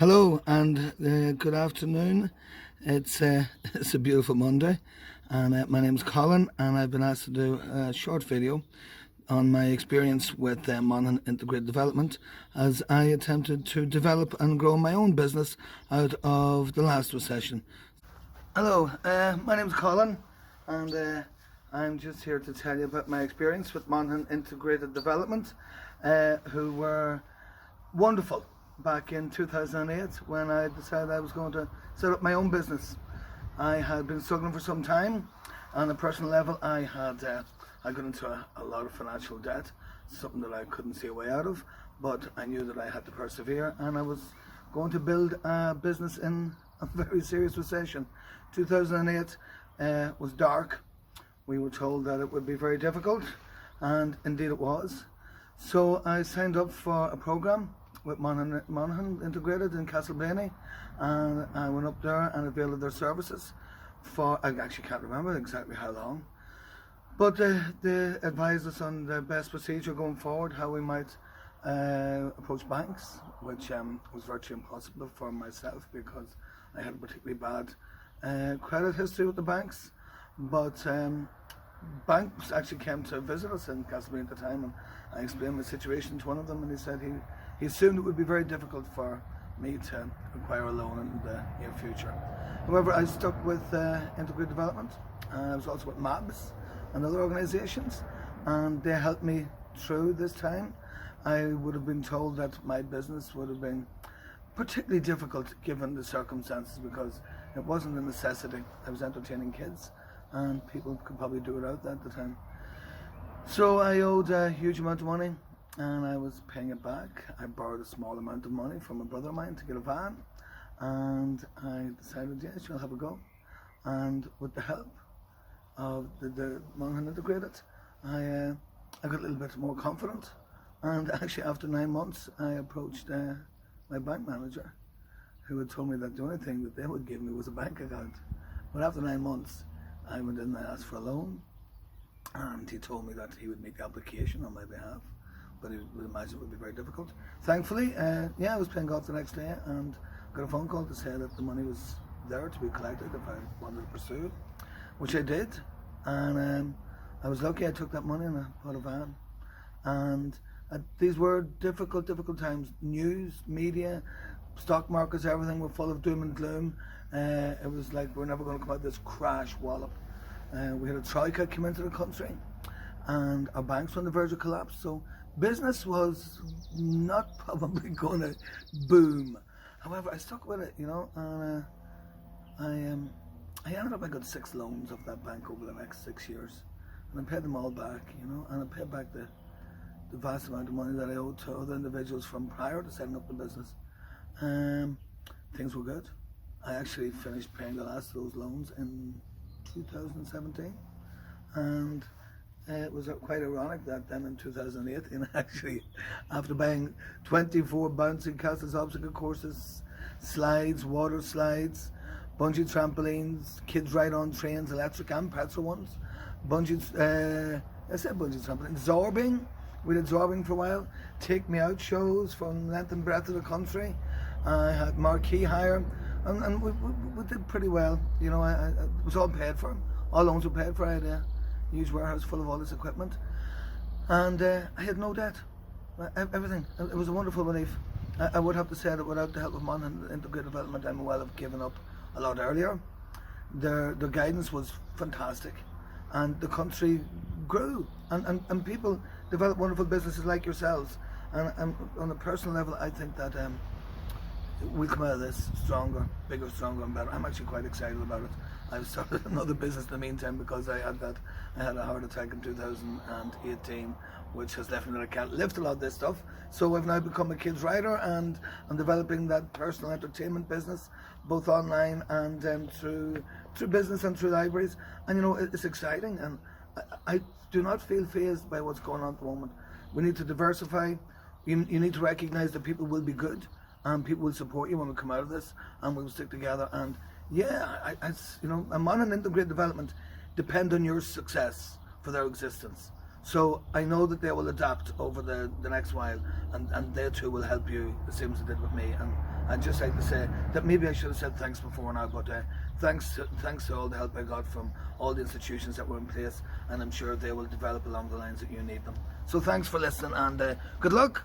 Hello and good afternoon. It's it's a beautiful Monday, and my name's Colin, and I've been asked to do a short video on my experience with Monaghan Integrated Development as I attempted to develop and grow my own business out of the last recession. Hello, my name's Colin, and I'm just here to tell you about my experience with Monaghan Integrated Development, who were wonderful back in 2008 when I decided I was going to set up my own business. I had been struggling for some time. On a personal level, I got into a lot of financial debt, something that I couldn't see a way out of, but I knew that I had to persevere, and I was going to build a business in a very serious recession. 2008 was dark. We were told that it would be very difficult, and indeed it was. So I signed up for a program with Monaghan Integrated in Castleblaney, and I went up there and availed of their services for, I actually can't remember exactly how long, but they advised us on the best procedure going forward, how we might approach banks, which was virtually impossible for myself because I had a particularly bad credit history with the banks. But banks actually came to visit us in Castleblaney at the time, and I explained my situation to one of them, and he said he assumed it would be very difficult for me to acquire a loan in the near future. However, I stuck with Integrated Development. I was also with MABS and other organisations, and they helped me through this time. I would have been told that my business would have been particularly difficult given the circumstances because it wasn't a necessity. I was entertaining kids, and people could probably do it out at the time. So I owed a huge amount of money, and I was paying it back. I borrowed a small amount of money from a brother of mine to get a van, and I decided, yes, I'll have a go. And with the help of the Monaghan Integrated, I got a little bit more confident. And actually, after 9 months, I approached my bank manager, who had told me that the only thing that they would give me was a bank account. But after 9 months, I went in and I asked for a loan, and he told me that he would make the application on my behalf, but he would imagine it would be very difficult. Thankfully, I was playing golf the next day and got a phone call to say that the money was there to be collected if I wanted to pursue it, which I did. And I was lucky. I took that money and I bought a van. And these were difficult times. News, media, stock markets, everything were full of doom and gloom. It was like we're never going to come out of this crash wallop. We had a troika come into the country, and our banks were on the verge of collapse. So business was not probably going to boom. However, I stuck with it, and I ended up, I got 6 loans of that bank over the next 6 years, and I paid them all back, and I paid back the vast amount of money that I owed to other individuals from prior to setting up the business. Things were good. I actually finished paying the last of those loans in 2017, and it was quite ironic that then in 2008, actually, after buying 24 bouncy castles, obstacle courses, slides, water slides, bungee trampolines, kids ride on trains, electric and petrol ones, bungee trampolines, zorbing. We did zorbing for a while, take me out shows from length and breadth of the country. I had marquee hire, and we did pretty well. It was all paid for. All loans were paid for. I had a huge warehouse full of all this equipment, and I had no debt. Everything. It was a wonderful relief. I would have to say that without the help of Monaghan Integrated Development, I may well have given up a lot earlier. Their guidance was fantastic, and the country grew, and people developed wonderful businesses like yourselves. And on a personal level, I think that we'll come out of this stronger, bigger, stronger, and better. I'm actually quite excited about it. I've started another business in the meantime because I had a heart attack in 2018, which has left me that I can't lift a lot of this stuff. So I've now become a kids writer, and I'm developing that personal entertainment business, both online and through business and through libraries. And it's exciting, and I do not feel fazed by what's going on at the moment. We need to diversify. You need to recognise that people will be good, and people will support you when we come out of this, and we'll stick together. And a Monaghan Integrated Development depend on your success for their existence. So I know that they will adapt over the next while, and they too will help you the same as they did with me. And I'd just like to say that maybe I should have said thanks before now, but thanks to all the help I got from all the institutions that were in place, and I'm sure they will develop along the lines that you need them. So thanks for listening, and good luck.